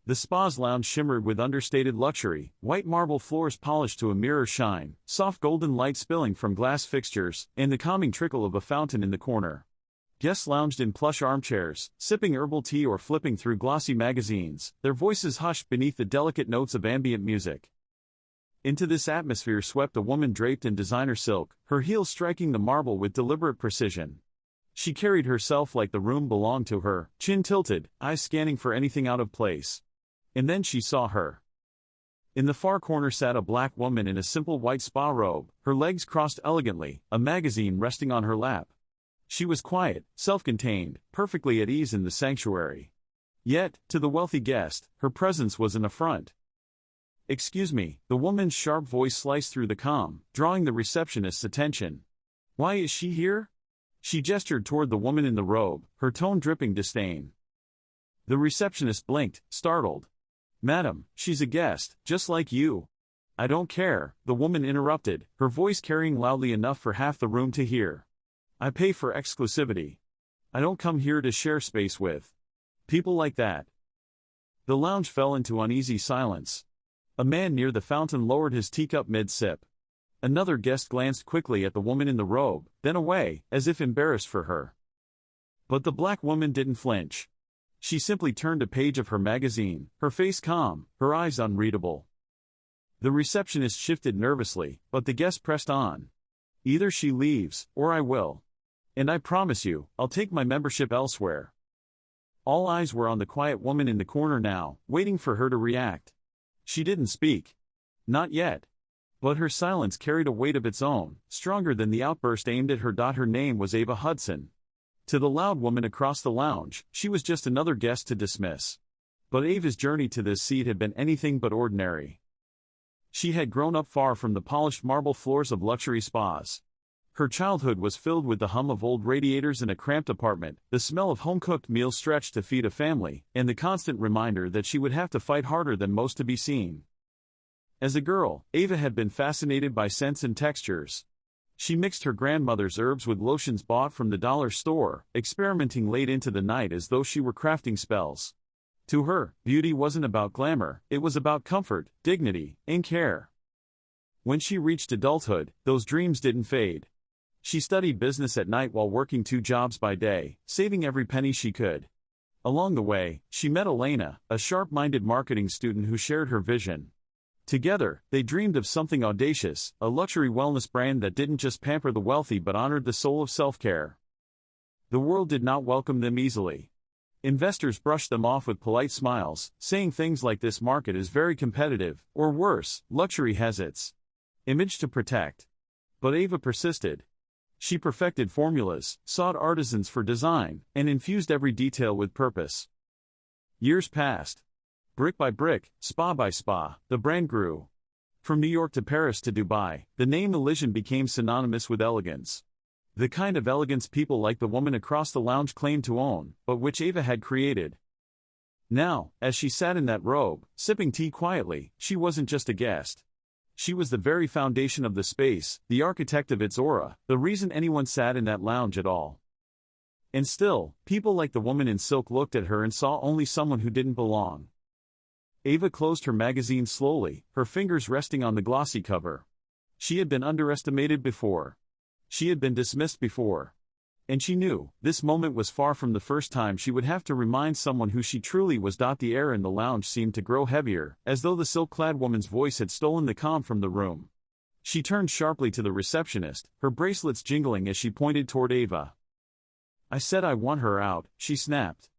The spa's lounge shimmered with understated luxury, white marble floors polished to a mirror shine, soft golden light spilling from glass fixtures, and the calming trickle of a fountain in the corner. Guests lounged in plush armchairs, sipping herbal tea or flipping through glossy magazines, their voices hushed beneath the delicate notes of ambient music. Into this atmosphere swept a woman draped in designer silk, her heels striking the marble with deliberate precision. She carried herself like the room belonged to her, chin tilted, eyes scanning for anything out of place. And then she saw her. In the far corner sat a black woman in a simple white spa robe, her legs crossed elegantly, a magazine resting on her lap. She was quiet, self-contained, perfectly at ease in the sanctuary. Yet, to the wealthy guest, her presence was an affront. "Excuse me," the woman's sharp voice sliced through the calm, drawing the receptionist's attention. "Why is she here?" She gestured toward the woman in the robe, her tone dripping disdain. The receptionist blinked, startled. "Madam, she's a guest, just like you." "I don't care," the woman interrupted, her voice carrying loudly enough for half the room to hear. "I pay for exclusivity. I don't come here to share space with people like that." The lounge fell into uneasy silence. A man near the fountain lowered his teacup mid-sip. Another guest glanced quickly at the woman in the robe, then away, as if embarrassed for her. But the black woman didn't flinch. She simply turned a page of her magazine, her face calm, her eyes unreadable. The receptionist shifted nervously, but the guest pressed on. "Either she leaves, or I will. And I promise you, I'll take my membership elsewhere." All eyes were on the quiet woman in the corner now, waiting for her to react. She didn't speak. Not yet. But her silence carried a weight of its own, stronger than the outburst aimed at her. Her name was Ava Hudson. To the loud woman across the lounge, she was just another guest to dismiss. But Ava's journey to this seat had been anything but ordinary. She had grown up far from the polished marble floors of luxury spas. Her childhood was filled with the hum of old radiators in a cramped apartment, the smell of home-cooked meals stretched to feed a family, and the constant reminder that she would have to fight harder than most to be seen. As a girl, Ava had been fascinated by scents and textures. She mixed her grandmother's herbs with lotions bought from the dollar store, experimenting late into the night as though she were crafting spells. To her, beauty wasn't about glamour, it was about comfort, dignity, and care. When she reached adulthood, those dreams didn't fade. She studied business at night while working 2 jobs by day, saving every penny she could. Along the way, she met Elena, a sharp-minded marketing student who shared her vision. Together, they dreamed of something audacious, a luxury wellness brand that didn't just pamper the wealthy but honored the soul of self-care. The world did not welcome them easily. Investors brushed them off with polite smiles, saying things like this market is very competitive, or worse, luxury has its image to protect. But Ava persisted. She perfected formulas, sought artisans for design, and infused every detail with purpose. Years passed. Brick by brick, spa by spa, the brand grew. From New York to Paris to Dubai, the name Elysian became synonymous with elegance. The kind of elegance people like the woman across the lounge claimed to own, but which Ava had created. Now, as she sat in that robe, sipping tea quietly, she wasn't just a guest. She was the very foundation of the space, the architect of its aura, the reason anyone sat in that lounge at all. And still, people like the woman in silk looked at her and saw only someone who didn't belong. Ava closed her magazine slowly, her fingers resting on the glossy cover. She had been underestimated before. She had been dismissed before. And she knew, this moment was far from the first time she would have to remind someone who she truly was. The air in the lounge seemed to grow heavier, as though the silk-clad woman's voice had stolen the calm from the room. She turned sharply to the receptionist, her bracelets jingling as she pointed toward Ava. "I said I want her out," she snapped.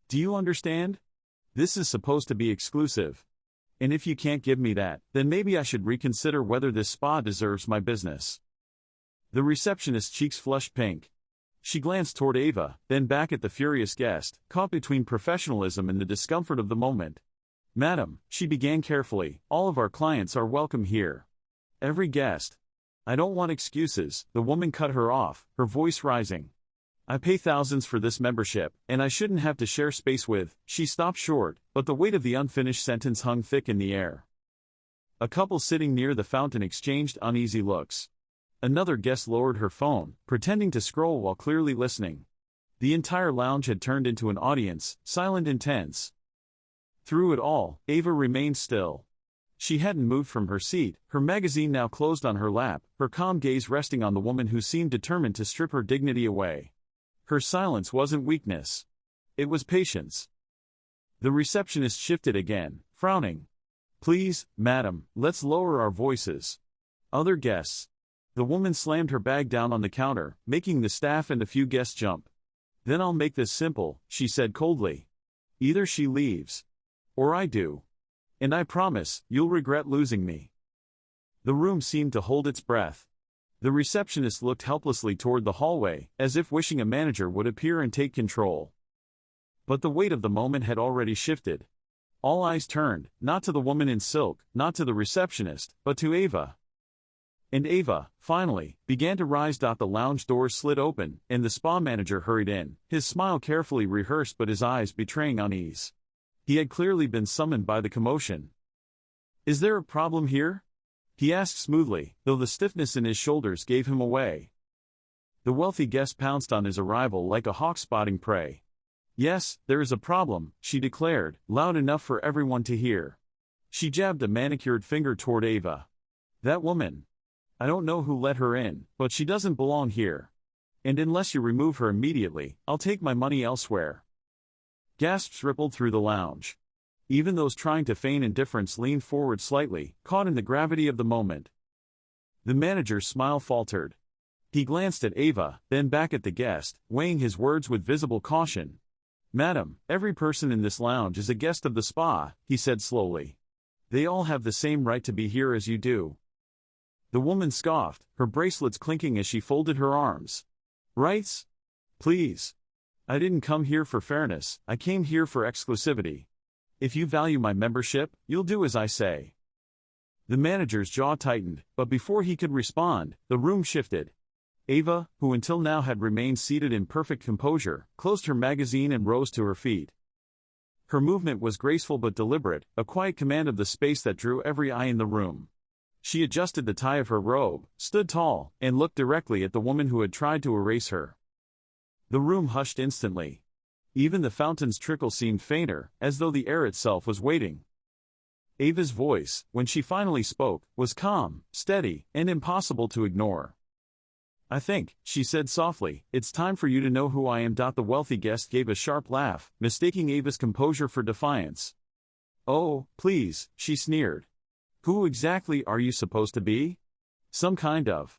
"Do you understand? This is supposed to be exclusive. And if you can't give me that, then maybe I should reconsider whether this spa deserves my business." The receptionist's cheeks flushed pink. She glanced toward Ava, then back at the furious guest, caught between professionalism and the discomfort of the moment. "Madam," she began carefully, "all of our clients are welcome here. Every guest." "I don't want excuses," the woman cut her off, her voice rising. "I pay thousands for this membership, and I shouldn't have to share space with." She stopped short, but the weight of the unfinished sentence hung thick in the air. A couple sitting near the fountain exchanged uneasy looks. Another guest lowered her phone, pretending to scroll while clearly listening. The entire lounge had turned into an audience, silent and tense. Through it all, Ava remained still. She hadn't moved from her seat, her magazine now closed on her lap, her calm gaze resting on the woman who seemed determined to strip her dignity away. Her silence wasn't weakness. It was patience. The receptionist shifted again, frowning. "Please, madam, let's lower our voices. Other guests." The woman slammed her bag down on the counter, making the staff and a few guests jump. "Then I'll make this simple," she said coldly. "Either she leaves. Or I do. And I promise, you'll regret losing me." The room seemed to hold its breath. The receptionist looked helplessly toward the hallway, as if wishing a manager would appear and take control. But the weight of the moment had already shifted. All eyes turned, not to the woman in silk, not to the receptionist, but to Ava. And Ava, finally, began to rise. The lounge doors slid open, and the spa manager hurried in, his smile carefully rehearsed but his eyes betraying unease. He had clearly been summoned by the commotion. "Is there a problem here?" he asked smoothly, though the stiffness in his shoulders gave him away. The wealthy guest pounced on his arrival like a hawk spotting prey. "Yes, there is a problem," she declared, loud enough for everyone to hear. She jabbed a manicured finger toward Ava. "That woman. I don't know who let her in, but she doesn't belong here. And unless you remove her immediately, I'll take my money elsewhere." Gasps rippled through the lounge. Even those trying to feign indifference leaned forward slightly, caught in the gravity of the moment. The manager's smile faltered. He glanced at Ava, then back at the guest, weighing his words with visible caution. "Madam, every person in this lounge is a guest of the spa," he said slowly. "They all have the same right to be here as you do." The woman scoffed, her bracelets clinking as she folded her arms. "Rights? Please. I didn't come here for fairness, I came here for exclusivity. If you value my membership, you'll do as I say." The manager's jaw tightened, but before he could respond, the room shifted. Ava, who until now had remained seated in perfect composure, closed her magazine and rose to her feet. Her movement was graceful but deliberate, a quiet command of the space that drew every eye in the room. She adjusted the tie of her robe, stood tall, and looked directly at the woman who had tried to erase her. The room hushed instantly. Even the fountain's trickle seemed fainter, as though the air itself was waiting. Ava's voice, when she finally spoke, was calm, steady, and impossible to ignore. "I think," she said softly, "it's time for you to know who I am." The wealthy guest gave a sharp laugh, mistaking Ava's composure for defiance. "Oh, please," she sneered. "Who exactly are you supposed to be? Some kind of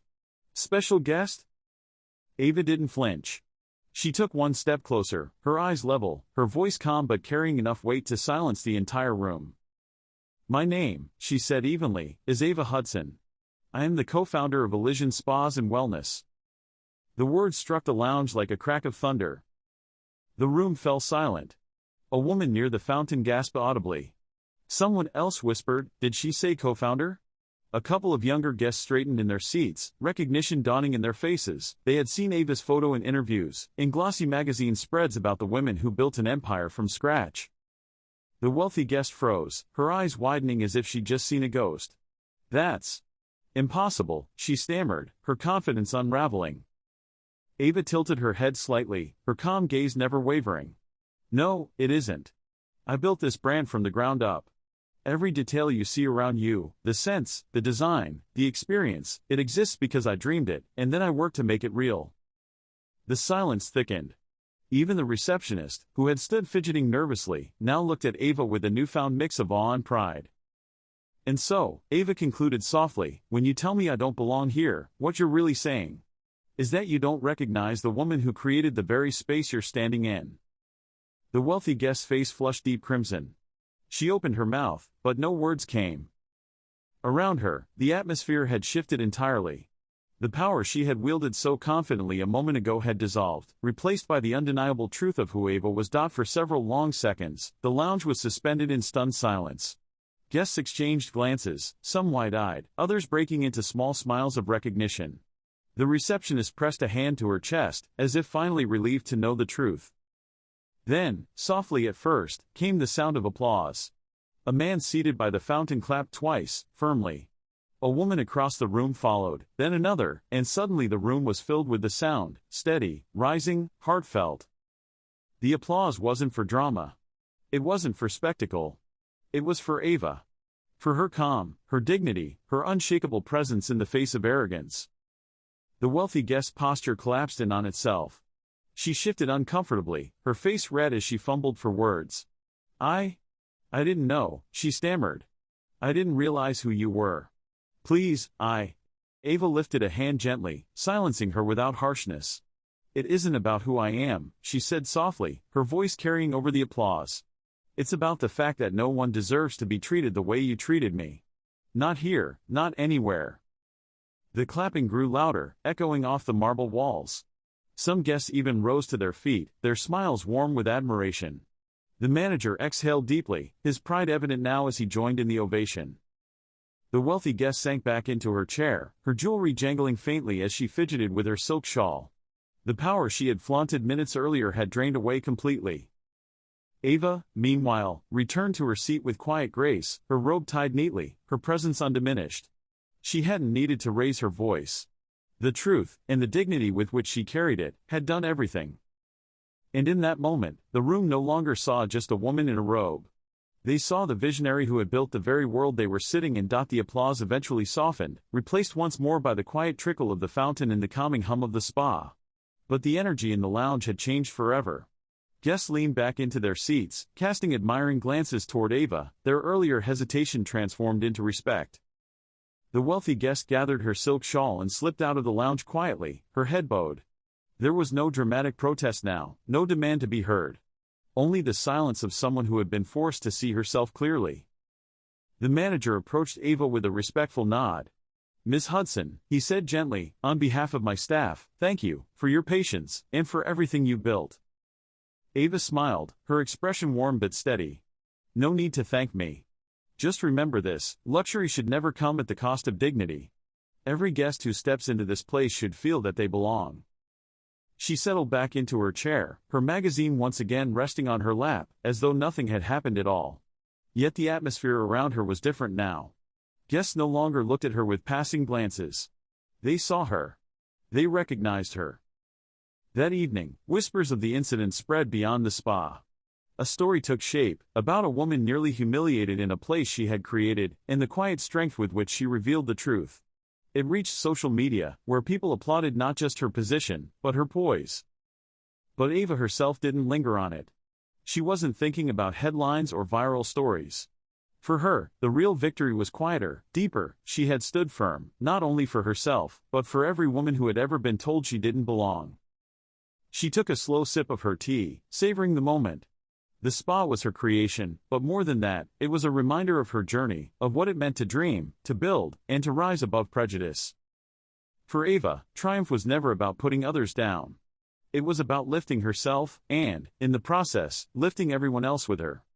special guest?" Ava didn't flinch. She took one step closer, her eyes level, her voice calm but carrying enough weight to silence the entire room. "My name," she said evenly, "is Ava Hudson. I am the co-founder of Elysian Spas and Wellness." The words struck the lounge like a crack of thunder. The room fell silent. A woman near the fountain gasped audibly. Someone else whispered, "Did she say co-founder?" A couple of younger guests straightened in their seats, recognition dawning in their faces. They had seen Ava's photo in interviews, in glossy magazine spreads about the women who built an empire from scratch. The wealthy guest froze, her eyes widening as if she'd just seen a ghost. "That's impossible," she stammered, her confidence unraveling. Ava tilted her head slightly, her calm gaze never wavering. "No, it isn't. I built this brand from the ground up. Every detail you see around you, the scents, the design, the experience, it exists because I dreamed it, and then I worked to make it real." The silence thickened. Even the receptionist, who had stood fidgeting nervously, now looked at Ava with a newfound mix of awe and pride. "And so," Ava concluded softly, "when you tell me I don't belong here, what you're really saying is that you don't recognize the woman who created the very space you're standing in." The wealthy guest's face flushed deep crimson. She opened her mouth, but no words came. Around her, the atmosphere had shifted entirely. The power she had wielded so confidently a moment ago had dissolved, replaced by the undeniable truth of who Ava was. For several long seconds, the lounge was suspended in stunned silence. Guests exchanged glances, some wide-eyed, others breaking into small smiles of recognition. The receptionist pressed a hand to her chest, as if finally relieved to know the truth. Then, softly at first, came the sound of applause. A man seated by the fountain clapped twice, firmly. A woman across the room followed, then another, and suddenly the room was filled with the sound, steady, rising, heartfelt. The applause wasn't for drama. It wasn't for spectacle. It was for Ava. For her calm, her dignity, her unshakable presence in the face of arrogance. The wealthy guest's posture collapsed in on itself. She shifted uncomfortably, her face red as she fumbled for words. I didn't know, she stammered. I didn't realize who you were. Please, Ava lifted a hand gently, silencing her without harshness. It isn't about who I am, she said softly, her voice carrying over the applause. It's about the fact that no one deserves to be treated the way you treated me. Not here, not anywhere. The clapping grew louder, echoing off the marble walls. Some guests even rose to their feet, their smiles warm with admiration. The manager exhaled deeply, his pride evident now as he joined in the ovation. The wealthy guest sank back into her chair, her jewelry jangling faintly as she fidgeted with her silk shawl. The power she had flaunted minutes earlier had drained away completely. Ava, meanwhile, returned to her seat with quiet grace, her robe tied neatly, her presence undiminished. She hadn't needed to raise her voice. The truth, and the dignity with which she carried it, had done everything. And in that moment, the room no longer saw just a woman in a robe. They saw the visionary who had built the very world they were sitting in. The applause eventually softened, replaced once more by the quiet trickle of the fountain and the calming hum of the spa. But the energy in the lounge had changed forever. Guests leaned back into their seats, casting admiring glances toward Ava, their earlier hesitation transformed into respect. The wealthy guest gathered her silk shawl and slipped out of the lounge quietly, her head bowed. There was no dramatic protest now, no demand to be heard. Only the silence of someone who had been forced to see herself clearly. The manager approached Ava with a respectful nod. Miss Hudson, he said gently, on behalf of my staff, thank you, for your patience, and for everything you built. Ava smiled, her expression warm but steady. No need to thank me. Just remember this, luxury should never come at the cost of dignity. Every guest who steps into this place should feel that they belong. She settled back into her chair, her magazine once again resting on her lap, as though nothing had happened at all. Yet the atmosphere around her was different now. Guests no longer looked at her with passing glances. They saw her. They recognized her. That evening, whispers of the incident spread beyond the spa. A story took shape, about a woman nearly humiliated in a place she had created, and the quiet strength with which she revealed the truth. It reached social media, where people applauded not just her position, but her poise. But Ava herself didn't linger on it. She wasn't thinking about headlines or viral stories. For her, the real victory was quieter, deeper. She had stood firm, not only for herself, but for every woman who had ever been told she didn't belong. She took a slow sip of her tea, savoring the moment. The spa was her creation, but more than that, it was a reminder of her journey, of what it meant to dream, to build, and to rise above prejudice. For Ava, triumph was never about putting others down. It was about lifting herself, and, in the process, lifting everyone else with her.